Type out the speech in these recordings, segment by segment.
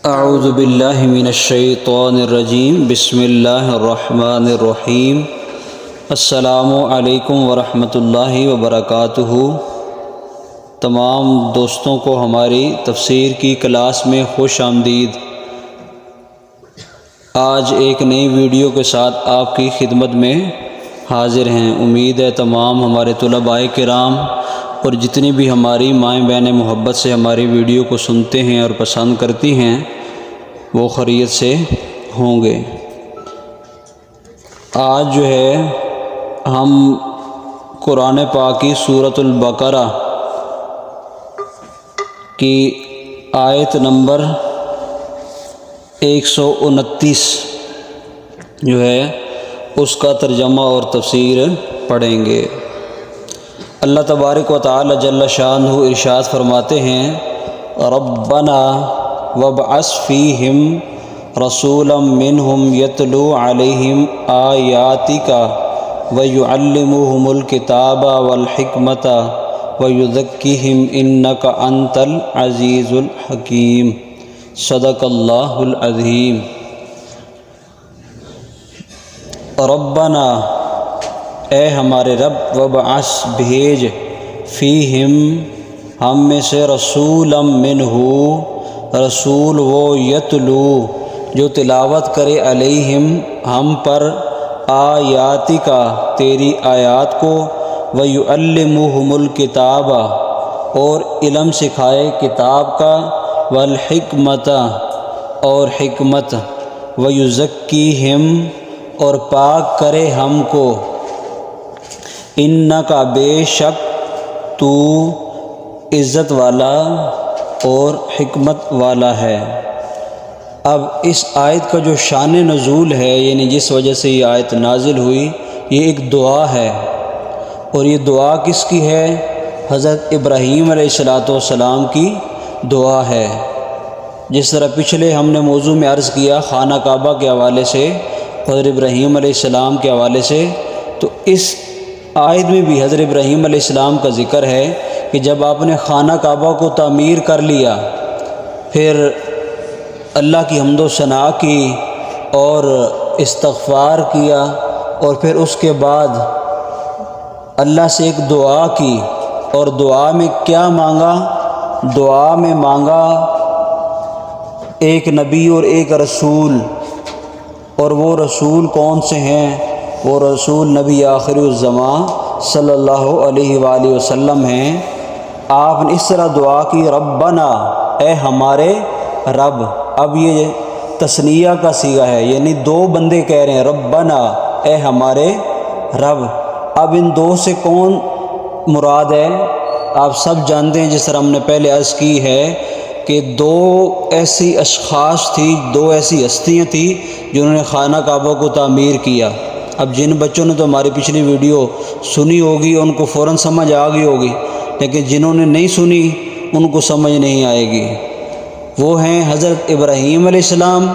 اعوذ باللہ من الشیطان الرجیم بسم اللہ الرحمن الرحیم السلام علیکم ورحمۃ اللہ وبرکاتہ۔ تمام دوستوں کو ہماری تفسیر کی کلاس میں خوش آمدید۔ آج ایک نئی ویڈیو کے ساتھ آپ کی خدمت میں حاضر ہیں۔ امید ہے تمام ہمارے طلباء کرام اور جتنی بھی ہماری مائیں بہنیں محبت سے ہماری ویڈیو کو سنتے ہیں اور پسند کرتی ہیں وہ خیریت سے ہوں گے۔ آج جو ہے ہم قرآن پاک کی سورۃ البقرہ کی آیت نمبر 129 جو ہے اس کا ترجمہ اور تفسیر پڑھیں گے۔ اللہ تبارک و تعالی جل شانہ ارشاد فرماتے ہیں، ربنا وابعث فیہم رسولا منہم یتلو علیہم آیاتک ویعلمہم الکتاب والحکمت ویزکیہم انک انت العزیز الحکیم۔ صدق اللہ العظیم۔ ربنا اے ہمارے رب، وابعث بھیج، فیہم ہم میں سے، رسولا منہ رسول وہ، یتلو جو تلاوت کرے، علیہم ہم پر، آیاتک تیری آیات کو، ویعلمہم الکتاب اور علم سکھائے کتاب کا، والحکمت اور حکمت، ویزکیہم اور پاک کرے ہم کو، انکا بے شک تو عزت والا اور حکمت والا ہے۔ اب اس آیت کا جو شان نزول ہے، یعنی جس وجہ سے یہ آیت نازل ہوئی، یہ ایک دعا ہے، اور یہ دعا کس کی ہے؟ حضرت ابراہیم علیہ السلام کی دعا ہے۔ جس طرح پچھلے ہم نے موضوع میں عرض کیا خانہ کعبہ کے حوالے سے، حضرت ابراہیم علیہ السلام کے حوالے سے، تو اس آیت میں بھی حضرت ابراہیم علیہ السلام کا ذکر ہے کہ جب آپ نے خانہ کعبہ کو تعمیر کر لیا، پھر اللہ کی حمد و ثنا کی اور استغفار کیا، اور پھر اس کے بعد اللہ سے ایک دعا کی، اور دعا میں کیا مانگا؟ دعا میں مانگا ایک نبی اور ایک رسول، اور وہ رسول کون سے ہیں؟ وہ رسول نبی آخر الزمان صلی اللہ علیہ وآلہ وسلم ہیں۔ آپ نے اس طرح دعا کی، ربنا اے ہمارے رب۔ اب یہ تثنیہ کا صیغہ ہے، یعنی دو بندے کہہ رہے ہیں ربنا اے ہمارے رب۔ اب ان دو سے کون مراد ہے؟ آپ سب جانتے ہیں، جس طرح ہم نے پہلے عرض کی ہے کہ دو ایسی اشخاص تھی، دو ایسی ہستیاں تھیں جنہوں نے خانہ کعبہ کو تعمیر کیا۔ اب جن بچوں نے تو ہماری پچھلی ویڈیو سنی ہوگی ان کو فوراً سمجھ آ گئی ہوگی، لیکن جنہوں نے نہیں سنی ان کو سمجھ نہیں آئے گی۔ وہ ہیں حضرت ابراہیم علیہ السلام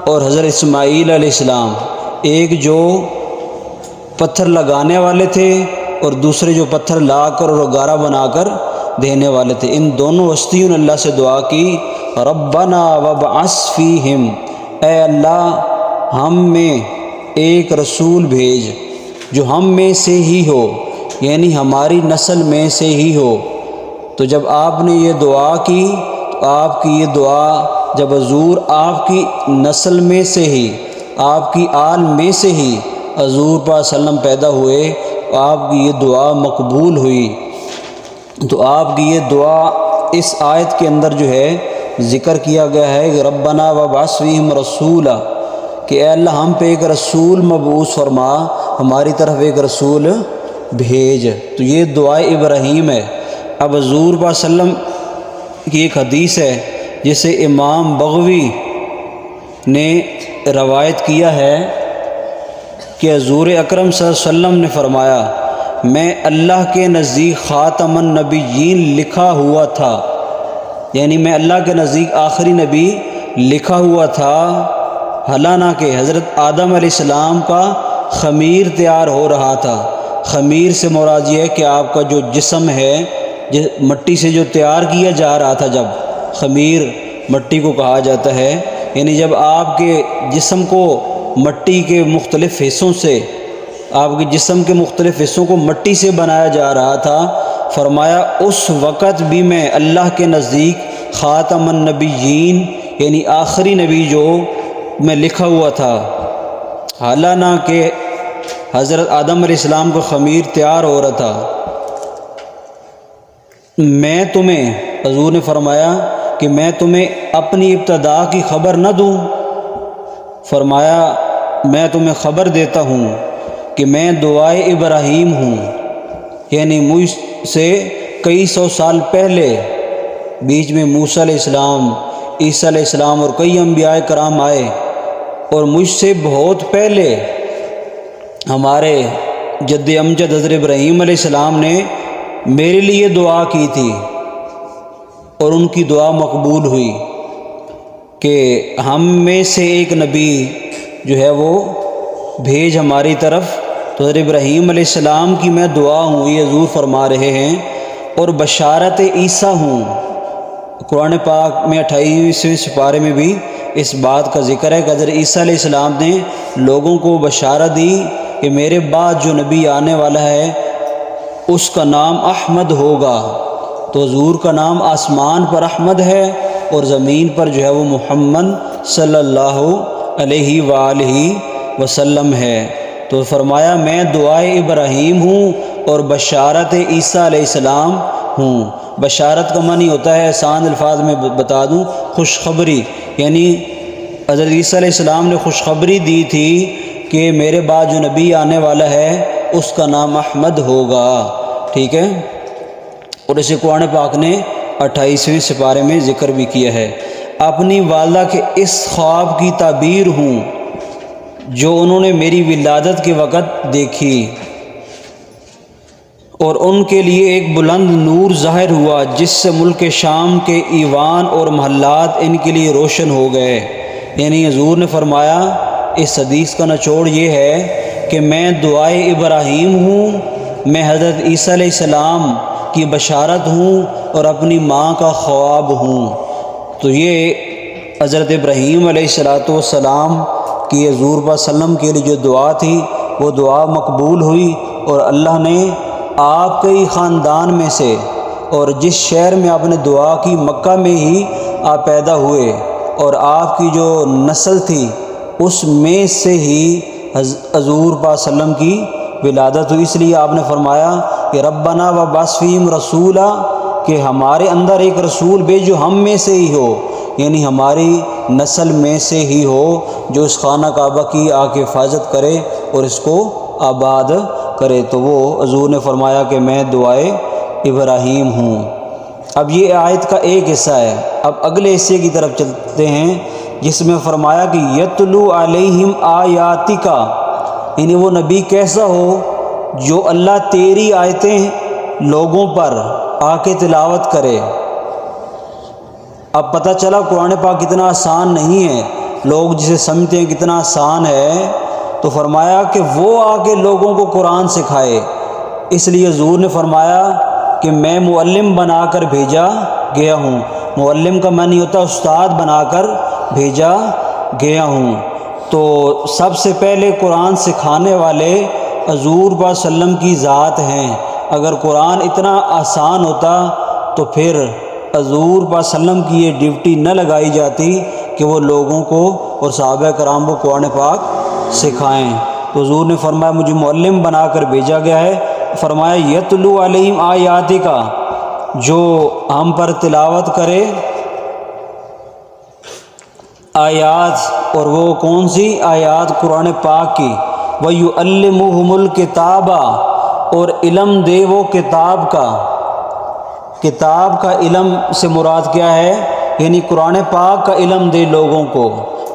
اور حضرت اسماعیل علیہ السلام، ایک جو پتھر لگانے والے تھے اور دوسرے جو پتھر لا کر اور گارا بنا کر دینے والے تھے۔ ان دونوں ہستیوں نے اللہ سے دعا کی، ربنا وابعث فیہم، اے اللہ ہم میں ایک رسول بھیج جو ہم میں سے ہی ہو، یعنی ہماری نسل میں سے ہی ہو۔ تو جب آپ نے یہ دعا کی تو آپ کی یہ دعا، جب حضور آپ کی نسل میں سے ہی، آپ کی آل میں سے ہی حضور صلی اللہ علیہ وسلم پیدا ہوئے، آپ کی یہ دعا مقبول ہوئی۔ تو آپ کی یہ دعا اس آیت کے اندر جو ہے ذکر کیا گیا ہے کہ ربنا وابعث فیہم رسولا، کہ اے اللہ ہم پہ ایک رسول مبعوث فرما، ہماری طرف ایک رسول بھیج۔ تو یہ دعا ابراہیم ہے۔ اب حضور صلی اللہ علیہ وسلم کی ایک حدیث ہے جسے امام بغوی نے روایت کیا ہے کہ حضور اکرم صلی اللہ علیہ وسلم نے فرمایا، میں اللہ کے نزدیک خاتم النبیین لکھا ہوا تھا، یعنی میں اللہ کے نزدیک آخری نبی لکھا ہوا تھا، حالانکہ حضرت آدم علیہ السلام کا خمیر تیار ہو رہا تھا۔ خمیر سے مراد یہ ہے کہ آپ کا جو جسم ہے مٹی سے جو تیار کیا جا رہا تھا، جب خمیر مٹی کو کہا جاتا ہے، یعنی جب آپ کے جسم کو مٹی کے مختلف حصوں سے، آپ کے جسم کے مختلف حصوں کو مٹی سے بنایا جا رہا تھا، فرمایا اس وقت بھی میں اللہ کے نزدیک خاتم النبیین یعنی آخری نبی جو میں لکھا ہوا تھا، حالانہ کہ حضرت آدم علیہ السلام کا خمیر تیار ہو رہا تھا۔ میں تمہیں، حضور نے فرمایا کہ میں تمہیں اپنی ابتدا کی خبر نہ دوں؟ فرمایا میں تمہیں خبر دیتا ہوں کہ میں دعائے ابراہیم ہوں، یعنی مجھ سے کئی سو سال پہلے بیچ میں موسیٰ علیہ السلام، عیسیٰ علیہ السلام اور کئی انبیاء کرام آئے، اور مجھ سے بہت پہلے ہمارے جد امجد حضرت ابراہیم علیہ السلام نے میرے لیے دعا کی تھی، اور ان کی دعا مقبول ہوئی کہ ہم میں سے ایک نبی جو ہے وہ بھیج ہماری طرف۔ تو حضرت ابراہیم علیہ السلام کی میں دعا ہوں، یہ حضور فرما رہے ہیں، اور بشارت عیسیٰ ہوں۔ قرآن پاک میں 28ویں سپارے میں بھی اس بات کا ذکر ہے کہ حضرت عیسیٰ علیہ السلام نے لوگوں کو بشارت دی کہ میرے بعد جو نبی آنے والا ہے اس کا نام احمد ہوگا۔ تو حضور کا نام آسمان پر احمد ہے اور زمین پر جو ہے وہ محمد صلی اللہ علیہ وآلہ وسلم ہے۔ تو فرمایا میں دعائے ابراہیم ہوں اور بشارت عیسیٰ علیہ السلام ہوں۔ بشارت کا معنی ہوتا ہے، آسان الفاظ میں بتا دوں، خوشخبری، یعنی حضرت عیسیٰ علیہ السلام نے خوشخبری دی تھی کہ میرے بعد جو نبی آنے والا ہے اس کا نام احمد ہوگا، ٹھیک ہے۔ اور اسے قرآن پاک نے 28ویں سپارے میں ذکر بھی کیا ہے۔ اپنی والدہ کے اس خواب کی تعبیر ہوں جو انہوں نے میری ولادت کے وقت دیکھی، اور ان کے لیے ایک بلند نور ظاہر ہوا جس سے ملک شام کے ایوان اور محلات ان کے لیے روشن ہو گئے۔ یعنی حضور نے فرمایا، اس حدیث کا نچوڑ یہ ہے کہ میں دعائے ابراہیم ہوں، میں حضرت عیسیٰ علیہ السلام کی بشارت ہوں اور اپنی ماں کا خواب ہوں۔ تو یہ حضرت ابراہیم علیہ السلام کی حضور صلی اللہ علیہ وسلم کے لیے جو دعا تھی وہ دعا مقبول ہوئی، اور اللہ نے آپ کے ہی خاندان میں سے، اور جس شہر میں آپ نے دعا کی مکہ میں ہی آپ پیدا ہوئے، اور آپ کی جو نسل تھی اس میں سے ہی حضور صلی اللہ علیہ وسلم کی ولادت ہوئی۔ اس لیے آپ نے فرمایا کہ ربنا وابعث فیہم رسولا، کہ ہمارے اندر ایک رسول بھیج جو ہم میں سے ہی ہو، یعنی ہماری نسل میں سے ہی ہو، جو اس خانہ کعبہ کی آ کے حفاظت کرے اور اس کو آباد کرے۔ تو وہ حضور نے فرمایا کہ میں دعائے ابراہیم ہوں۔ اب یہ آیت کا ایک حصہ ہے، اب اگلے حصے کی طرف چلتے ہیں جس میں فرمایا کہ یتلو علیہم آیاتک، یعنی وہ نبی کیسا ہو جو اللہ تیری آیتیں لوگوں پر آ کے تلاوت کرے۔ اب پتہ چلا قرآن پاک کتنا آسان نہیں ہے، لوگ جسے سمجھتے ہیں کتنا آسان ہے، تو فرمایا کہ وہ آ کے لوگوں کو قرآن سکھائے۔ اس لیے حضور نے فرمایا کہ میں معلم بنا کر بھیجا گیا ہوں۔ معلم کا معنی ہوتا ہے استاد بنا کر بھیجا گیا ہوں۔ تو سب سے پہلے قرآن سکھانے والے حضور صلی اللہ علیہ وسلم کی ذات ہیں۔ اگر قرآن اتنا آسان ہوتا تو پھر حضور صلی اللہ علیہ وسلم کی یہ ڈیوٹی نہ لگائی جاتی کہ وہ لوگوں کو اور صحابہ کرام کو قرآن پاک سکھائیں۔ تو حضور نے فرمایا مجھے معلم بنا کر بھیجا گیا ہے۔ فرمایا یتلو علیہم آیاتک، جو ہم پر تلاوت کرے آیات، اور وہ کون سی آیات؟ قرآن پاک کی۔ وَيُعَلِّمُهُمُ الْكِتَابَ، اور علم دے وہ کتاب کا۔ کتاب کا علم سے مراد کیا ہے؟ یعنی قرآن پاک کا علم دے لوگوں کو،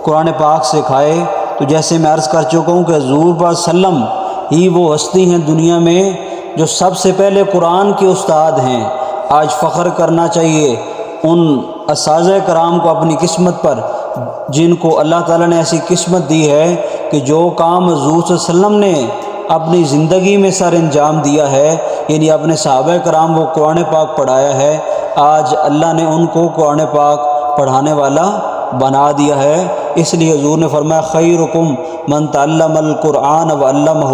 قرآن پاک سکھائے۔ تو جیسے میں عرض کر چکا ہوں کہ حضور صلی اللہ علیہ وسلم ہی وہ ہستی ہیں دنیا میں جو سب سے پہلے قرآن کے استاد ہیں۔ آج فخر کرنا چاہیے ان اساتذہ کرام کو اپنی قسمت پر، جن کو اللہ تعالیٰ نے ایسی قسمت دی ہے کہ جو کام حضور صلی اللہ علیہ وسلم نے اپنی زندگی میں سر انجام دیا ہے، یعنی اپنے صحابہ کرام کو قرآن پاک پڑھایا ہے، آج اللہ نے ان کو قرآن پاک پڑھانے والا بنا دیا ہے۔ اس لیے حضور نے فرمایا خیرکم من تعلم القرآن وعلمہ،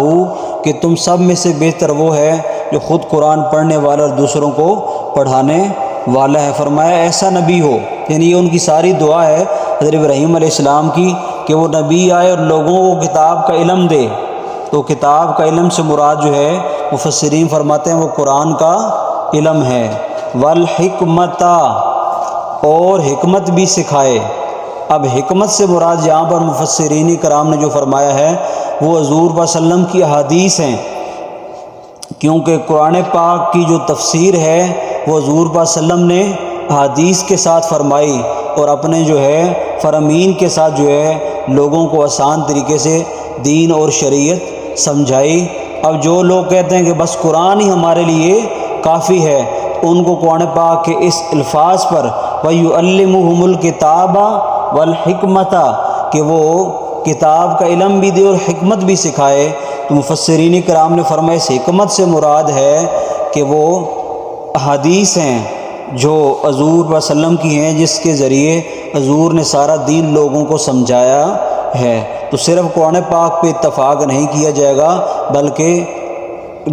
کہ تم سب میں سے بہتر وہ ہے جو خود قرآن پڑھنے والا اور دوسروں کو پڑھانے والا ہے۔ فرمایا ایسا نبی ہو، یعنی یہ ان کی ساری دعا ہے حضرت ابراہیم علیہ السلام کی، کہ وہ نبی آئے اور لوگوں کو کتاب کا علم دے۔ تو کتاب کا علم سے مراد جو ہے مفسرین فرماتے ہیں وہ قرآن کا علم ہے۔ والحکمت، اور حکمت بھی سکھائے۔ اب حکمت سے مراد یہاں پر مفسرین کرام نے جو فرمایا ہے وہ حضور صلی اللہ علیہ وسلم کی احادیث ہیں، کیونکہ قرآن پاک کی جو تفسیر ہے وہ حضور صلی اللہ علیہ وسلم نے احادیث کے ساتھ فرمائی، اور اپنے جو ہے فرامین کے ساتھ جو ہے لوگوں کو آسان طریقے سے دین اور شریعت سمجھائی۔ اب جو لوگ کہتے ہیں کہ بس قرآن ہی ہمارے لیے کافی ہے، ان کو قرآن پاک کے اس الفاظ پر وَيُعَلِّمُهُمُ الْكِتَابَ وَالْحِكْمَةَ، کہ وہ کتاب کا علم بھی دے اور حکمت بھی سکھائے، تو مفسرین کرام نے فرمایا اس حکمت سے مراد ہے کہ وہ احادیث ہیں جو حضور صلی اللہ علیہ وسلم کی ہیں، جس کے ذریعے حضور نے سارا دین لوگوں کو سمجھایا ہے۔ تو صرف قرآن پاک پہ اتفاق نہیں کیا جائے گا، بلکہ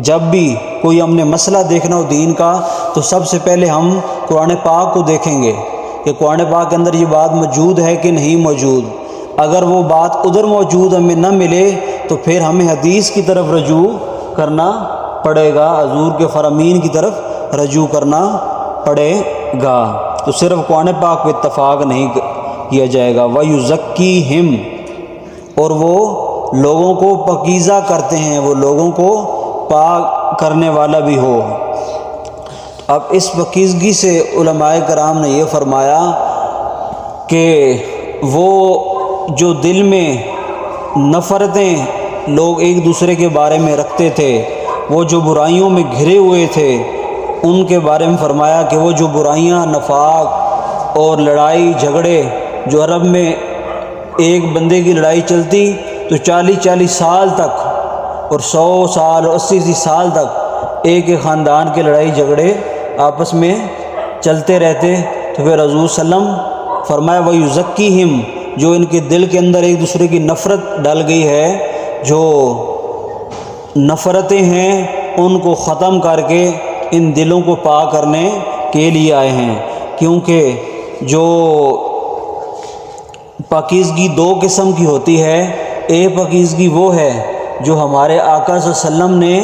جب بھی کوئی ہم نے مسئلہ دیکھنا ہو دین کا تو سب سے پہلے ہم قرآن پاک کو دیکھیں گے کہ قرآن پاک کے اندر یہ بات موجود ہے کہ نہیں موجود۔ اگر وہ بات ادھر موجود ہمیں نہ ملے تو پھر ہمیں حدیث کی طرف رجوع کرنا پڑے گا، حضور کے فرامین کی طرف رجوع کرنا پڑے گا۔ تو صرف قرآن پاک پہ اتفاق نہیں کیا جائے گا۔ وَيُزَكِّيهِمْ، اور وہ لوگوں کو پاکیزہ کرتے ہیں، وہ لوگوں کو پاک کرنے والا بھی ہو۔ اب اس پاکیزگی سے علماء کرام نے یہ فرمایا کہ وہ جو دل میں نفرتیں لوگ ایک دوسرے کے بارے میں رکھتے تھے، وہ جو برائیوں میں گھرے ہوئے تھے، ان کے بارے میں فرمایا کہ وہ جو برائیاں، نفاق اور لڑائی جھگڑے، جو عرب میں ایک بندے کی لڑائی چلتی تو 40 سال تک اور 100 سال اور 80 سال تک ایک خاندان کے لڑائی جھگڑے آپس میں چلتے رہتے، تو پھر حضور صلی اللہ علیہ وسلم فرمایا وَيُزَكِّيهِمْ، جو ان کے دل کے اندر ایک دوسرے کی نفرت ڈل گئی ہے، جو نفرتیں ہیں ان کو ختم کر کے ان دلوں کو پاک کرنے کے لیے آئے ہیں۔ کیونکہ جو پاکیزگی دو قسم کی ہوتی ہے، ایک پاکیزگی وہ ہے جو ہمارے آقا صلی اللہ علیہ وسلم نے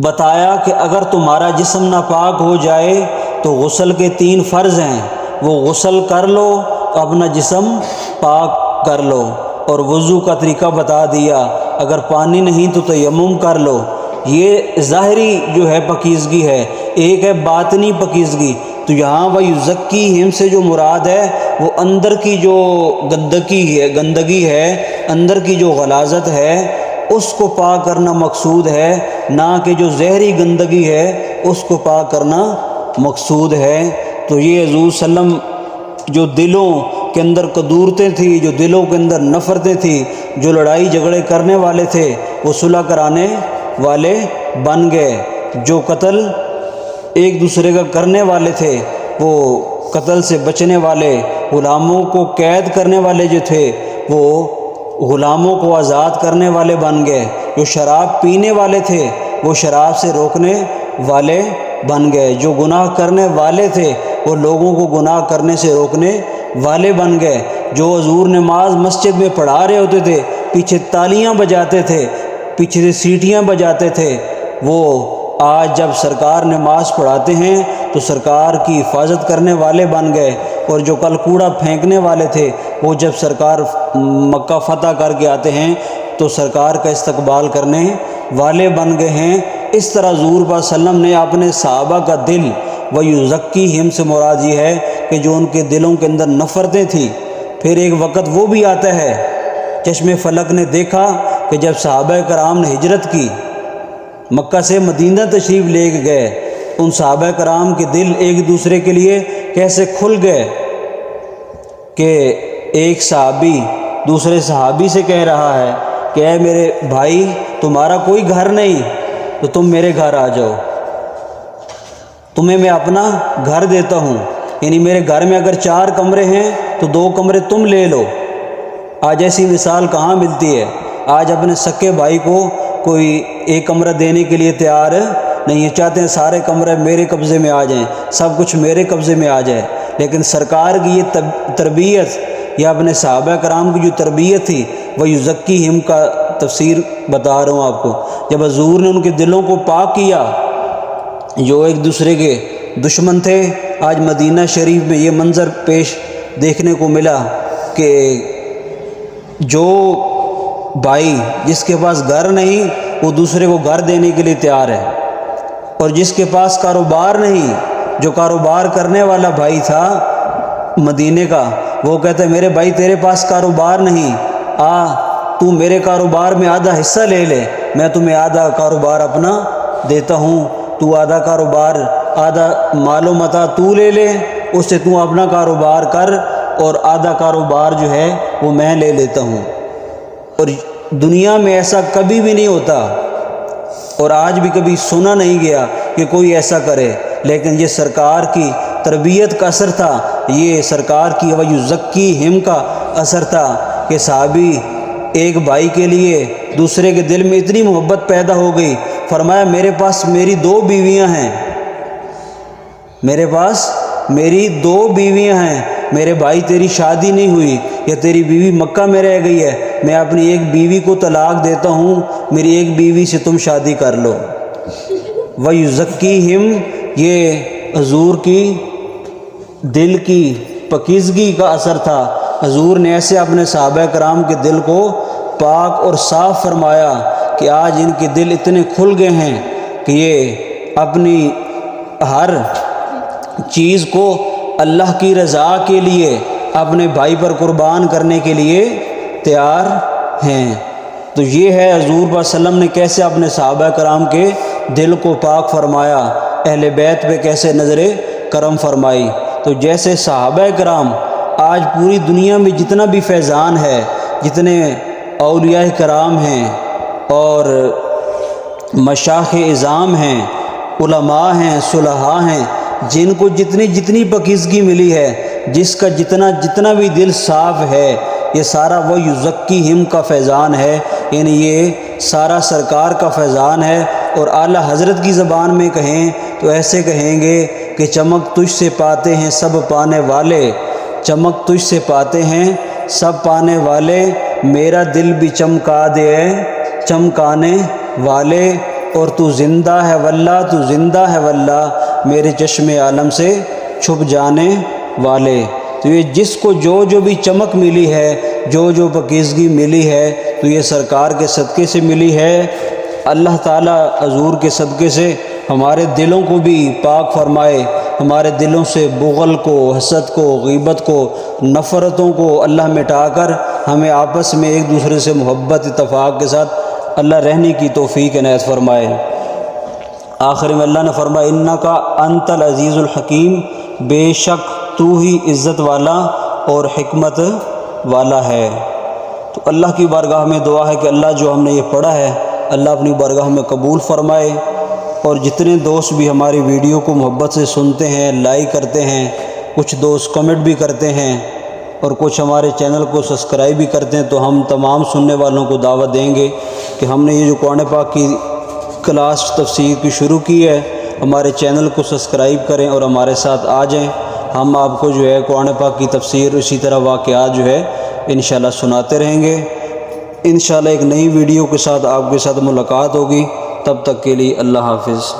بتایا کہ اگر تمہارا جسم ناپاک ہو جائے تو غسل کے 3 فرض ہیں، وہ غسل کر لو، اپنا جسم پاک کر لو، اور وضو کا طریقہ بتا دیا، اگر پانی نہیں تو تیمم کر لو۔ یہ ظاہری جو ہے پاکیزگی ہے، ایک ہے باطنی پاکیزگی۔ تو یہاں وَيُزَكِّيهِمْ سے جو مراد ہے وہ اندر کی جو گندگی ہے، اندر کی جو غلاظت ہے، اس کو پاک کرنا مقصود ہے، نہ کہ جو ظاہری گندگی ہے اس کو پاک کرنا مقصود ہے۔ تو یہ حضور صلی اللہ علیہ وسلم جو دلوں کے اندر قدورتیں تھیں، جو دلوں کے اندر نفرتیں تھیں، جو لڑائی جھگڑے کرنے والے تھے وہ صلح کرانے والے بن گئے، جو قتل ایک دوسرے کا کرنے والے تھے وہ قتل سے بچنے والے، غلاموں کو قید کرنے والے جو تھے وہ غلاموں کو آزاد کرنے والے بن گئے، جو شراب پینے والے تھے وہ شراب سے روکنے والے بن گئے، جو گناہ کرنے والے تھے وہ لوگوں کو گناہ کرنے سے روکنے والے بن گئے، جو حضور نماز مسجد میں پڑھا رہے ہوتے تھے پیچھے تالیاں بجاتے تھے، پیچھے سے سیٹیاں بجاتے تھے، وہ آج جب سرکار نماز پڑھاتے ہیں تو سرکار کی حفاظت کرنے والے بن گئے، اور جو کل کوڑا پھینکنے والے تھے وہ جب سرکار مکہ فتح کر کے آتے ہیں تو سرکار کا استقبال کرنے والے بن گئے ہیں۔ اس طرح حضور صلی اللہ علیہ وسلم نے اپنے صحابہ کا دل وَيُزَكِّيهِمْ سے مراد یہ ہے کہ جو ان کے دلوں کے اندر نفرتیں تھیں، پھر ایک وقت وہ بھی آتا ہے، چشم فلک نے دیکھا کہ جب صحابہ کرام نے ہجرت کی، مکہ سے مدینہ تشریف لے گئے، ان صحابہ کرام کے دل ایک دوسرے کے لیے کیسے کھل گئے کہ ایک صحابی دوسرے صحابی سے کہہ رہا ہے کہ اے میرے بھائی، تمہارا کوئی گھر نہیں تو تم میرے گھر آ جاؤ، تمہیں میں اپنا گھر دیتا ہوں۔ یعنی میرے گھر میں اگر 4 کمرے ہیں تو 2 کمرے تم لے لو۔ آج ایسی مثال کہاں ملتی ہے؟ آج اپنے سکے بھائی کو کوئی ایک کمرہ دینے کے لیے تیار نہیں ہے، چاہتے ہیں سارے کمرے میرے قبضے میں آ جائیں، سب کچھ میرے قبضے میں آ جائے۔ لیکن سرکار کی یہ تربیت یا اپنے صحابہ کرام کی جو تربیت تھی وہ یزکیہم کا تفسیر بتا رہا ہوں آپ کو۔ جب حضور نے ان کے دلوں کو پاک کیا، جو ایک دوسرے کے دشمن تھے، آج مدینہ شریف میں یہ منظر پیش دیکھنے کو ملا کہ جو بھائی جس کے پاس گھر نہیں وہ دوسرے کو گھر دینے کے لیے تیار ہے، اور جس کے پاس کاروبار نہیں، جو کاروبار کرنے والا بھائی تھا مدینے کا، وہ کہتا ہے میرے بھائی تیرے پاس کاروبار نہیں، تو میرے کاروبار میں آدھا حصہ لے لے، میں تمہیں آدھا کاروبار اپنا دیتا ہوں، تو آدھا کاروبار، آدھا مال و متاع تو لے لے، اس سے تو اپنا کاروبار کر، اور آدھا کاروبار جو ہے وہ میں لے لیتا ہوں۔ اور دنیا میں ایسا کبھی بھی نہیں ہوتا، اور آج بھی کبھی سنا نہیں گیا کہ کوئی ایسا کرے، لیکن یہ سرکار کی تربیت کا اثر تھا، یہ سرکار کی وَيُزَكِّيهِمْ کا اثر تھا کہ صحابی ایک بھائی کے لیے دوسرے کے دل میں اتنی محبت پیدا ہو گئی، فرمایا میرے پاس میری 2 بیویاں ہیں، میرے پاس میری 2 بیویاں ہیں، میرے بھائی تیری شادی نہیں ہوئی یا تیری بیوی مکہ میں رہ گئی ہے، میں اپنی ایک بیوی کو طلاق دیتا ہوں، میری ایک بیوی سے تم شادی کر لو۔ وَيُزَكِّيهِمْ یہ حضور کی دل کی پاکیزگی کا اثر تھا۔ حضور نے ایسے اپنے صحابہ کرام کے دل کو پاک اور صاف فرمایا کہ آج ان کے دل اتنے کھل گئے ہیں کہ یہ اپنی ہر چیز کو اللہ کی رضا کے لیے اپنے بھائی پر قربان کرنے کے لیے تیار ہیں۔ تو یہ ہے حضور صلی اللہ علیہ وسلم نے کیسے اپنے صحابہ کرام کے دل کو پاک فرمایا، اہل بیت پہ کیسے نظر کرم فرمائی۔ تو جیسے صحابہ کرام آج پوری دنیا میں جتنا بھی فیضان ہے، جتنے اولیاء کرام ہیں اور مشائخ اعظام ہیں، علماء ہیں، صلحاء ہیں، جن کو جتنی پاکیزگی ملی ہے، جس کا جتنا بھی دل صاف ہے، یہ سارا وہ یزکیہم کا فیضان ہے، یعنی یہ سارا سرکار کا فیضان ہے۔ اور اعلیٰ حضرت کی زبان میں کہیں تو ایسے کہیں گے کہ چمک تجھ سے پاتے ہیں سب پانے والے، چمک تجھ سے پاتے ہیں سب پانے والے، میرا دل بھی چمکا دے چمکانے والے، اور تو زندہ ہے واللہ، تو زندہ ہے واللہ، میرے چشم عالم سے چھپ جانے والے۔ تو یہ جس کو جو بھی چمک ملی ہے، جو پاکیزگی ملی ہے، تو یہ سرکار کے صدقے سے ملی ہے۔ اللہ تعالیٰ حضور کے صدقے سے ہمارے دلوں کو بھی پاک فرمائے، ہمارے دلوں سے بغل کو، حسد کو، غیبت کو، نفرتوں کو اللہ مٹا کر ہمیں آپس میں ایک دوسرے سے محبت اتفاق کے ساتھ اللہ رہنے کی توفیق عنایت فرمائے۔ آخر میں اللہ نے فرمایا انکا انت العزیز الحکیم، بے شک تو ہی عزت والا اور حکمت والا ہے۔ تو اللہ کی بارگاہ میں دعا ہے کہ اللہ جو ہم نے یہ پڑھا ہے اللہ اپنی بارگاہ میں قبول فرمائے، اور جتنے دوست بھی ہماری ویڈیو کو محبت سے سنتے ہیں، لائک کرتے ہیں، کچھ دوست کمنٹ بھی کرتے ہیں، اور کچھ ہمارے چینل کو سبسکرائب بھی کرتے ہیں، تو ہم تمام سننے والوں کو دعوت دیں گے کہ ہم نے یہ جو قرآن پاک کی کلاس تفسیر کی شروع کی ہے، ہمارے چینل کو سبسکرائب کریں اور ہمارے ساتھ آ جائیں۔ ہم آپ کو جو ہے قرآن پاک کی تفسیر، اسی طرح واقعات جو ہے انشاءاللہ سناتے رہیں گے۔ انشاءاللہ ایک نئی ویڈیو کے ساتھ آپ کے ساتھ ملاقات ہوگی، تب تک کے لیے اللہ حافظ۔